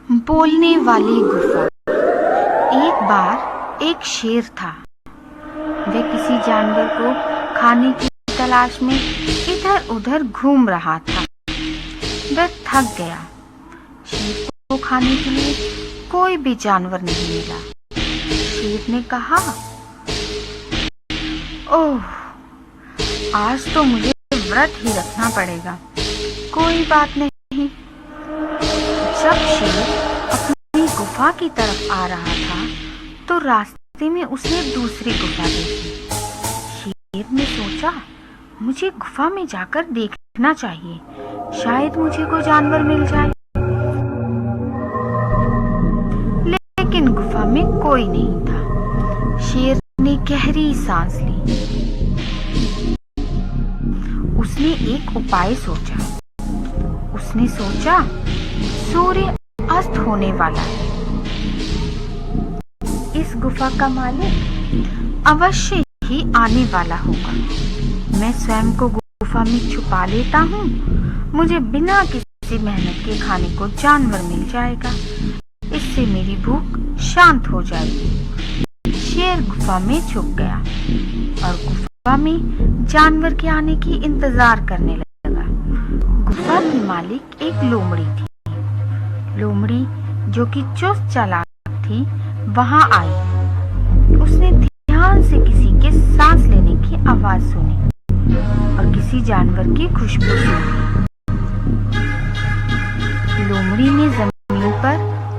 बोलने वाली गुफा। एक बार एक शेर था। वह किसी जानवर को खाने की तलाश में इधर उधर घूम रहा था। वह थक गया। शेर को खाने के लिए कोई भी जानवर नहीं मिला। शेर ने कहा, ओह, आज तो मुझे व्रत ही रखना पड़ेगा। कोई बात नहीं। जब शेर अपनी गुफा की तरफ आ रहा था तो रास्ते में उसने दूसरी गुफा देखी। शेर ने सोचा, मुझे गुफा में जाकर देखना चाहिए, शायद मुझे कोई जानवर मिल जाए। लेकिन गुफा में कोई नहीं था। शेर ने गहरी सांस ली। उसने एक उपाय सोचा। उसने सोचा, सूर्य अस्त होने वाला है। इस गुफा का मालिक अवश्य ही आने वाला होगा। मैं स्वयं को गुफा में छुपा लेता हूँ। मुझे बिना किसी मेहनत के खाने को जानवर मिल जाएगा। इससे मेरी भूख शांत हो जाएगी। शेर गुफा में छुप गया और गुफा में जानवर के आने की इंतजार करने लगा। गुफा की मालिक एक लोमड़ी थी। लोमड़ी, जो कि चुस्त चालाक थी, वहां आई। उसने ध्यान से किसी के सांस लेने की आवाज सुनी और किसी जानवर की खुशबू सुनी। लोमड़ी ने जमीन पर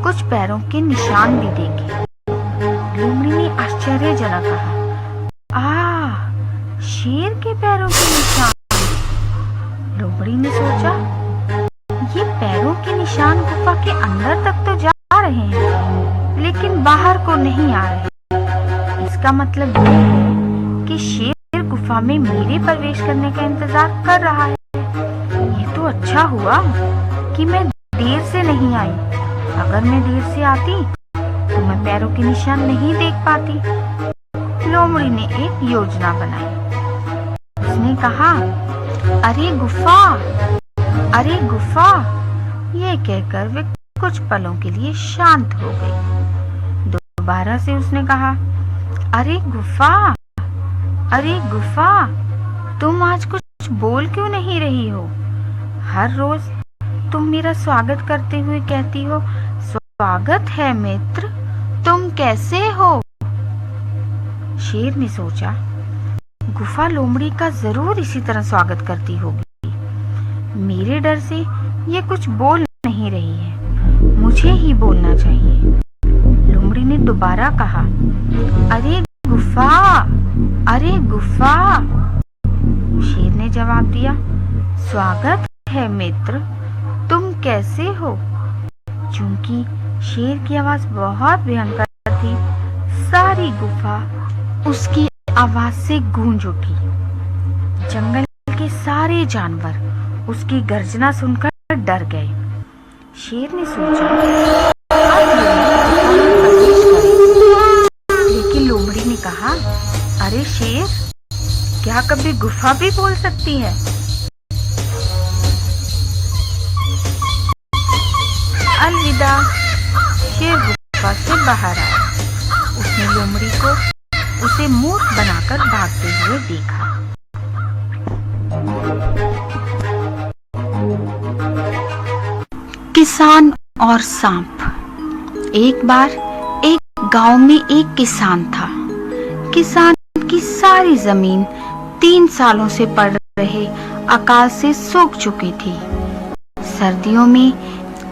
कुछ पैरों के निशान भी देखे। लोमड़ी ने आश्चर्यजनक कहा, शेर के पैरों के निशान। लोमड़ी ने सोचा, ये पैरों के निशान गुफा के अंदर तक तो जा रहे हैं, लेकिन बाहर को नहीं आ रहे। इसका मतलब ये है कि शेर गुफा में मेरे प्रवेश करने का इंतजार कर रहा है। ये तो अच्छा हुआ कि मैं देर से नहीं आई। अगर मैं देर से आती तो मैं पैरों के निशान नहीं देख पाती। लोमड़ी ने एक योजना बनाई। उसने कहा, अरे गुफा, अरे गुफा। ये कहकर वे कुछ पलों के लिए शांत हो गई। दोबारा से उसने कहा, अरे गुफा, अरे गुफा, तुम आज कुछ बोल क्यों नहीं रही हो? हर रोज तुम मेरा स्वागत करते हुए कहती हो, स्वागत है मित्र, तुम कैसे हो? शेर ने सोचा, गुफा लोमड़ी का जरूर इसी तरह स्वागत करती होगी। मेरे डर से ये कुछ बोल नहीं रही है। मुझे ही बोलना चाहिए। लोमड़ी ने दोबारा कहा, अरे गुफा, अरे गुफा। शेर ने जवाब दिया, स्वागत है मित्र, तुम कैसे हो? चूंकि शेर की आवाज बहुत भयंकर थी, सारी गुफा उसकी आवाज से गूंज उठी। जंगल के सारे जानवर उसकी गर्जना सुनकर डर गए। शेर ने सोचा, लेकिन लोमड़ी ने कहा, अरे शेर, क्या कभी गुफा भी बोल सकती है? अलविदा। शेर गुफा से बाहर आया। उसने लोमड़ी को उसे मूर्ख बनाकर भागते हुए देखा। किसान और सांप। एक बार एक गांव में एक किसान था। किसान की सारी जमीन 3 सालों से पड़ रहे अकाल से सूख चुकी थी। सर्दियों में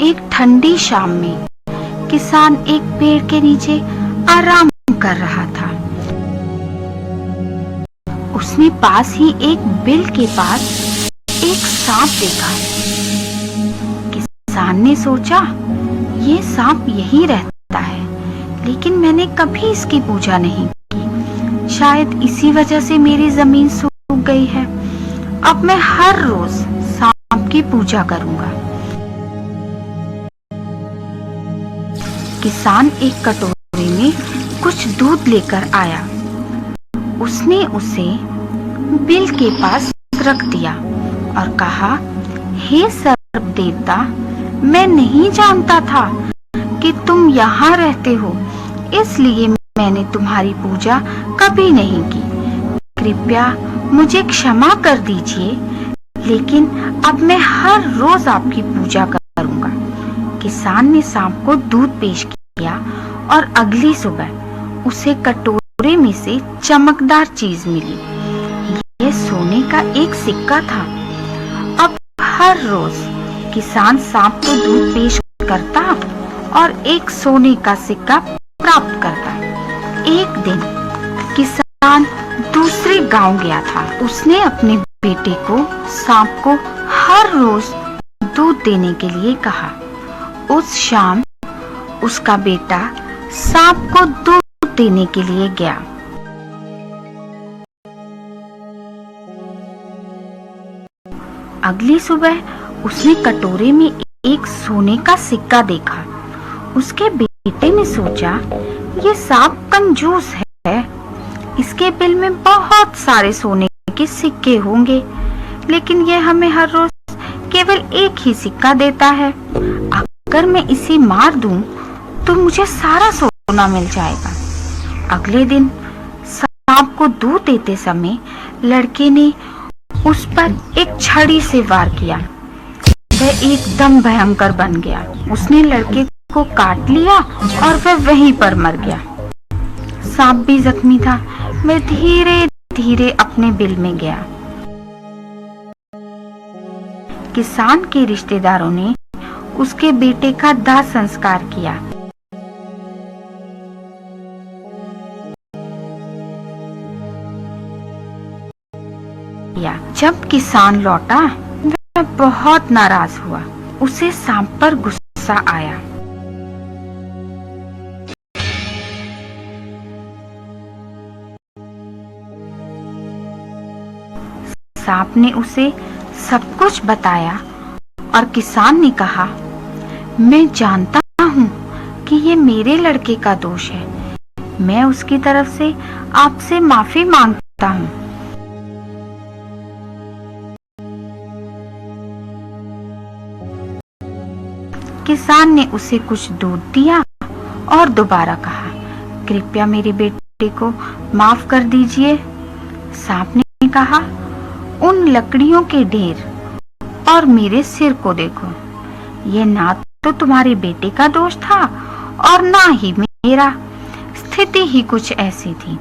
एक ठंडी शाम में किसान एक पेड़ के नीचे आराम कर रहा था। उसने पास ही एक बिल के पास एक सांप देखा। किसान ने सोचा, ये सांप यही रहता है, लेकिन मैंने कभी इसकी पूजा नहीं की। शायद इसी वजह से मेरी जमीन सूख गई है। अब मैं हर रोज सांप की पूजा करूंगा। किसान एक कटोरे में कुछ दूध लेकर आया। उसने उसे बिल के पास रख दिया और कहा, हे सर्प देवता, मैं नहीं जानता था कि तुम यहाँ रहते हो, इसलिए मैंने तुम्हारी पूजा कभी नहीं की। कृपया मुझे क्षमा कर दीजिए, लेकिन अब मैं हर रोज आपकी पूजा करूंगा। किसान ने सांप को दूध पेश किया और अगली सुबह उसे कटोरे में से चमकदार चीज मिली। यह सोने का एक सिक्का था। अब हर रोज किसान सांप को दूध पेश करता और एक सोने का सिक्का प्राप्त करता। एक दिन किसान दूसरे गांव गया था। उसने अपने बेटे को सांप को हर रोज दूध देने के लिए कहा। उस शाम उसका बेटा सांप को दूध देने के लिए गया। अगली सुबह उसने कटोरे में एक सोने का सिक्का देखा। उसके बेटे ने सोचा, ये सांप कंजूस है, इसके बिल में बहुत सारे सोने के सिक्के होंगे, लेकिन यह हमें हर रोज केवल एक ही सिक्का देता है। अगर मैं इसे मार दूं तो मुझे सारा सोना मिल जाएगा। अगले दिन सांप को दूध देते समय लड़के ने उस पर एक छड़ी से वार किया। वह एकदम भयंकर बन गया। उसने लड़के को काट लिया और वह वहीं पर मर गया। सांप भी जख्मी था। वह धीरे धीरे अपने बिल में गया। किसान के रिश्तेदारों ने उसके बेटे का दाह संस्कार किया। जब किसान लौटा, वह बहुत नाराज हुआ। उसे सांप पर गुस्सा आया। सांप ने उसे सब कुछ बताया और किसान ने कहा, मैं जानता हूँ कि ये मेरे लड़के का दोष है। मैं उसकी तरफ से आपसे माफी मांगता हूँ। किसान ने उसे कुछ दूध दिया और दोबारा कहा, कृपया मेरे बेटे को माफ कर दीजिए। सांप ने कहा, उन लकड़ियों के ढेर और मेरे सिर को देखो। ये ना तो तुम्हारे बेटे का दोष था और ना ही मेरा। स्थिति ही कुछ ऐसी थी।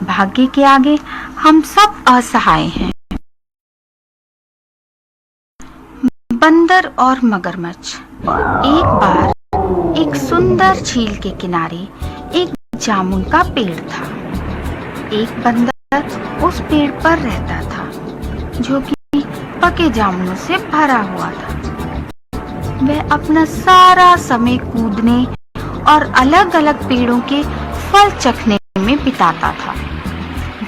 भाग्य के आगे हम सब असहाय हैं। बंदर और मगरमच्छ। एक बार एक सुंदर झील के किनारे एक जामुन का पेड़ था। एक बंदर उस पेड़ पर रहता था, जो कि पके जामुनों से भरा हुआ था। वह अपना सारा समय कूदने और अलग अलग पेड़ों के फल चखने में बिताता था।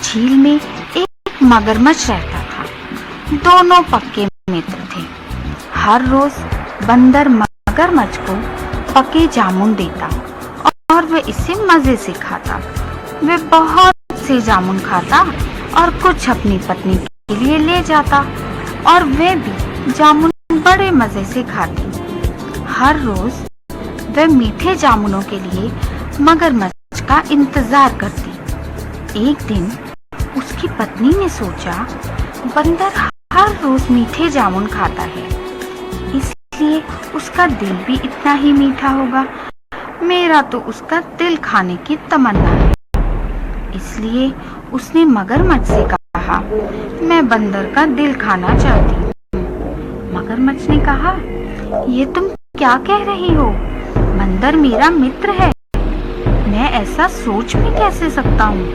झील में एक मगरमच्छ रहता था। दोनों पक्के मित्र थे। हर रोज बंदर मगरमच्छ को पके जामुन देता और वह इसे मजे से खाता। वह बहुत से जामुन खाता और कुछ अपनी पत्नी के लिए ले जाता और वह भी जामुन बड़े मजे से खाती। हर रोज वह मीठे जामुनों के लिए मगरमच्छ का इंतजार करती। एक दिन उसकी पत्नी ने सोचा, बंदर हर रोज मीठे जामुन खाता है, इसलिए उसका दिल भी इतना ही मीठा होगा। मेरा तो उसका दिल खाने की तमन्ना है। इसलिए उसने मगरमच्छ से कहा, मैं बंदर का दिल खाना चाहती हूँ। मगरमच्छ ने कहा, ये तुम क्या कह रही हो? बंदर मेरा मित्र है, मैं ऐसा सोच भी कैसे सकता हूँ?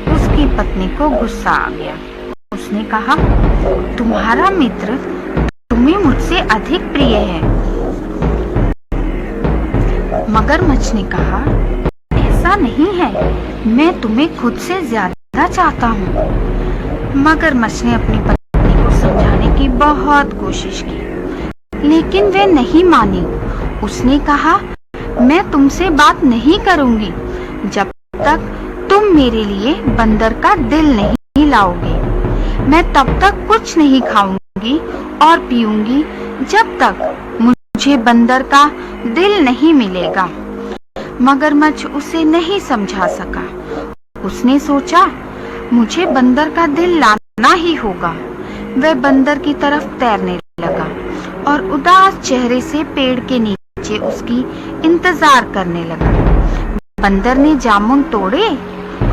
उसकी पत्नी को गुस्सा आ गया। उसने कहा, तुम्हारा मित्र तुम्हें मुझसे अधिक प्रिय है। मगरमच्छ ने कहा, ऐसा नहीं है, मैं तुम्हें खुद से ज्यादा चाहता हूँ। मगरमच्छ ने अपनी पत्नी को समझाने की बहुत कोशिश की, लेकिन वह नहीं मानी। उसने कहा, मैं तुमसे बात नहीं करूंगी जब तक तुम मेरे लिए बंदर का दिल नहीं लाओगे। मैं तब तक कुछ नहीं खाऊंगी और पीऊंगी जब तक मुझे बंदर का दिल नहीं मिलेगा। मगरमच्छ उसे नहीं समझा सका। उसने सोचा मुझे बंदर का दिल लाना ही होगा। वह बंदर की तरफ तैरने लगा और उदास चेहरे से पेड़ के नीचे उसकी इंतजार करने लगा। बंदर ने जामुन तोड़े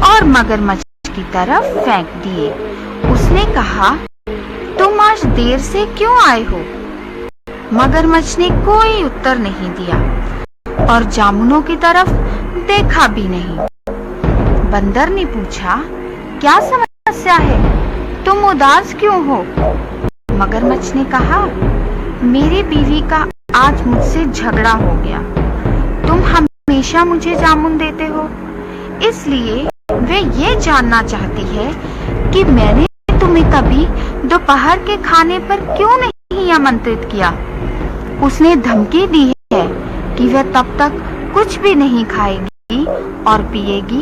और मगरमच्छ की तरफ फेंक दिए। उसने कहा, तुम आज देर से क्यों आए हो? मगरमच्छ ने कोई उत्तर नहीं दिया और जामुनों की तरफ देखा भी नहीं। बंदर ने पूछा, क्या समस्या है? तुम उदास क्यों हो? मगरमच्छ ने कहा, मेरी बीवी का आज मुझसे झगड़ा हो गया। तुम हमेशा मुझे जामुन देते हो, इसलिए वे ये जानना चाहती है कि मैंने तुम्हें कभी दोपहर के खाने पर क्यों नहीं आमंत्रित किया। उसने धमकी दी है कि वह तब तक कुछ भी नहीं खाएगी और पिएगी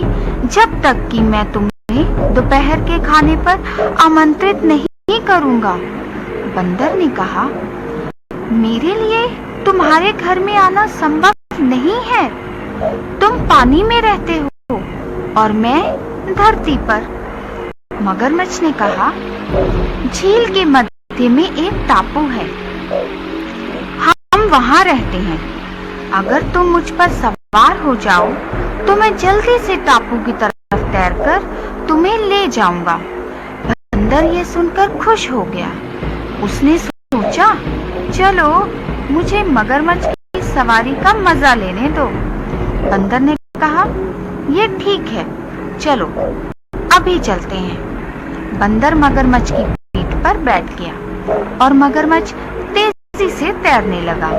जब तक कि मैं तुम्हें दोपहर के खाने पर आमंत्रित नहीं करूंगा। बंदर ने कहा, मेरे लिए तुम्हारे घर में आना संभव नहीं है। तुम पानी में रहते हो और मैं धरती पर। मगरमच्छ ने कहा, झील के मध्य में एक टापू है, हम वहां रहते हैं। अगर तुम मुझ पर सवार हो जाओ तो मैं जल्दी से टापू की तरफ तैरकर तुम्हें ले जाऊंगा। बंदर ये सुनकर खुश हो गया। उसने सोचा, चलो मुझे मगरमच्छ की सवारी का मजा लेने दो। बंदर ने कहा, ये ठीक है, चलो अभी चलते हैं। बंदर मगरमच्छ की पीठ पर बैठ गया और मगरमच्छ तेजी से तैरने लगा।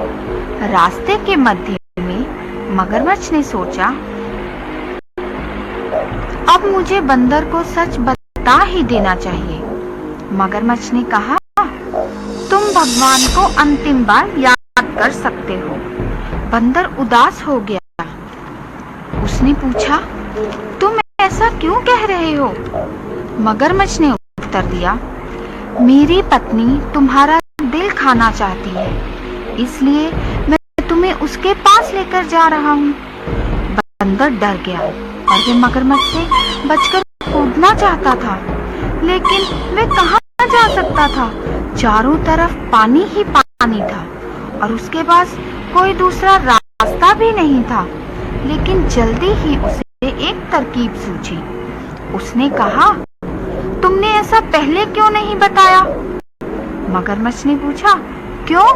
रास्ते के मध्य में मगरमच्छ ने सोचा, अब मुझे बंदर को सच बता ही देना चाहिए। मगरमच्छ ने कहा, तुम भगवान को अंतिम बार याद कर सकते हो। बंदर उदास हो गया। उसने पूछा, तुम ऐसा क्यों कह रहे हो? मगरमच्छ ने उत्तर दिया, मेरी पत्नी तुम्हारा दिल खाना चाहती है, इसलिए मैं तुम्हें उसके पास लेकर जा रहा हूँ। बंदर डर गया और वह मगरमच्छ से बचकर कूदना चाहता था, लेकिन वह कहाँ जा सकता था? चारों तरफ पानी ही पानी था और उसके पास कोई दूसरा रास्ता भी नहीं था। लेकिन जल्दी ही उसे एक तरकीब सूझी। उसने कहा, तुमने ऐसा पहले क्यों नहीं बताया? मगरमच्छ ने पूछा, क्यों?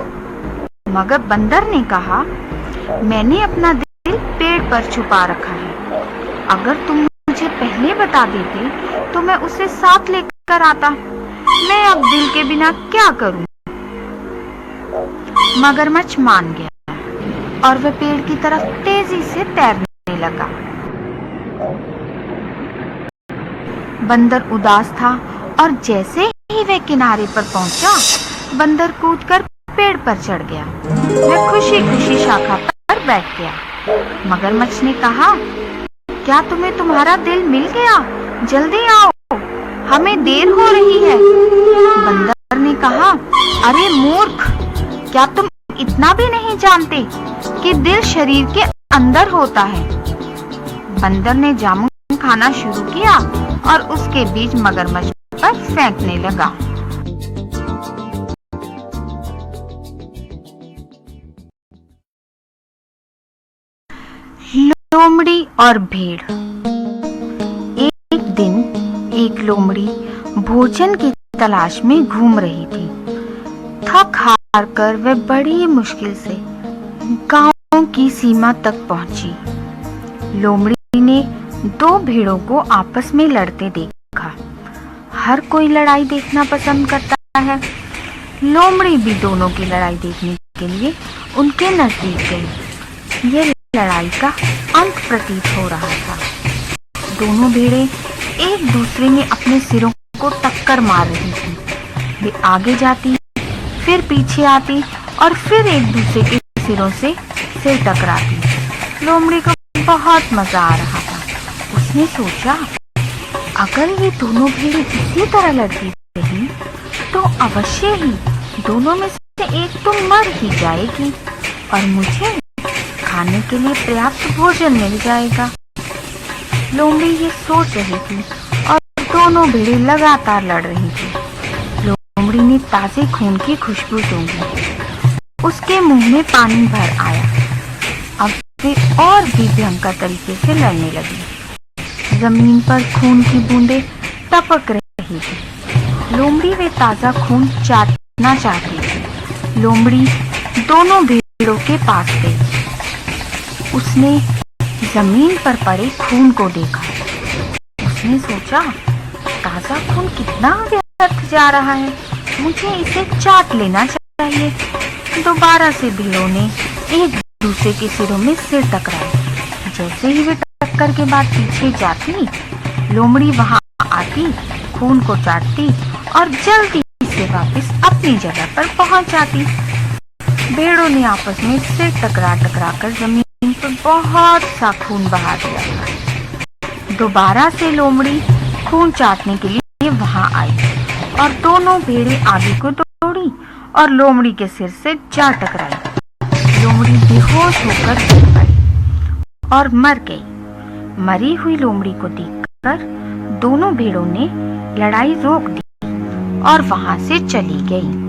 मगर बंदर ने कहा, मैंने अपना दिल पेड़ पर छुपा रखा है। अगर तुम मुझे पहले बता देते तो मैं उसे साथ लेकर आता। मैं अब दिल के बिना क्या करूं? मगरमच्छ मान गया और वह पेड़ की तरफ तेजी से तैरने लगा। बंदर उदास था और जैसे ही वह किनारे पर पहुंचा, बंदर कूदकर पेड़ पर चढ़ गया। वह खुशी खुशी शाखा पर बैठ गया। मगरमच्छ ने कहा, क्या तुम्हें तुम्हारा दिल मिल गया? जल्दी आओ, हमें देर हो रही है। बंदर ने कहा, अरे मूर्ख, क्या तुम इतना भी नहीं जानते कि दिल शरीर के अंदर होता है? बंदर ने जामुन खाना शुरू किया और उसके बीज मगरमच्छ पर फेंकने लगा। लोमड़ी और भेड़। एक दिन एक लोमड़ी भोजन की तलाश में घूम रही थी। थक हार कर वह बड़ी मुश्किल से गांव की सीमा तक पहुंची। लोमड़ी ने दो भेड़ों को आपस में लड़ते देखा। हर कोई लड़ाई देखना पसंद करता है। लोमड़ी भी दोनों की लड़ाई देखने के लिए उनके नजदीक गई। यह लड़ाई का अंत प्रतीत हो रहा था। दोनों भेड़ें एक दूसरे में अपने सिरों को टक्कर मार रही थी। वे आगे जाती, फिर पीछे आती और फिर एक दूसरे के सिरों से सिर टकराती। लोमड़ी को बहुत मजा आ रहा था। उसने सोचा, अगर ये दोनों भेड़ें इसी तरह लड़ती रही तो अवश्य ही दोनों में से एक तो मर ही जाएगी। और मुझे खाने के लिए पर्याप्त भोजन मिल जाएगा। लोमड़ी ये सोच रही थी और दोनों भेड़े लगातार लड़ रही थी। लोमड़ी ने ताजे खून की खुशबू सूंघी। उसके मुंह में पानी भर आया। अब वे और भी भयंकर तरीके से लड़ने लगी। जमीन पर खून की बूंदें टपक रही थी। लोमड़ी वे ताजा खून चाटना चाहती थी। लोमड़ी दोनों भेड़ों के पास गई। उसने जमीन पर पड़े खून को देखा। उसने सोचा, ताजा खून कितना व्यर्थ जा रहा है, मुझे इसे चाट लेना चाहिए। दोबारा से भेड़ों ने एक दूसरे के सिरों में सिर टकराए। जैसे ही वे टक्कर के बाद पीछे जाती, लोमड़ी वहां आती, खून को चाटती और जल्दी से वापस अपनी जगह पर पहुंच जाती। भेड़ों ने आपस में सिर टकरा टकरा कर जमीन पर बहुत सा खून बहा दिया। दोबारा से लोमड़ी खून चाटने के लिए वहां आई और दोनों भेड़ें आगे को दौड़ी और लोमड़ी के सिर से जा टकराई। लोमड़ी बेहोश होकर गिर पड़ी और मर गई। मरी हुई लोमड़ी को देखकर दोनों भेड़ों ने लड़ाई रोक दी और वहां से चली गई।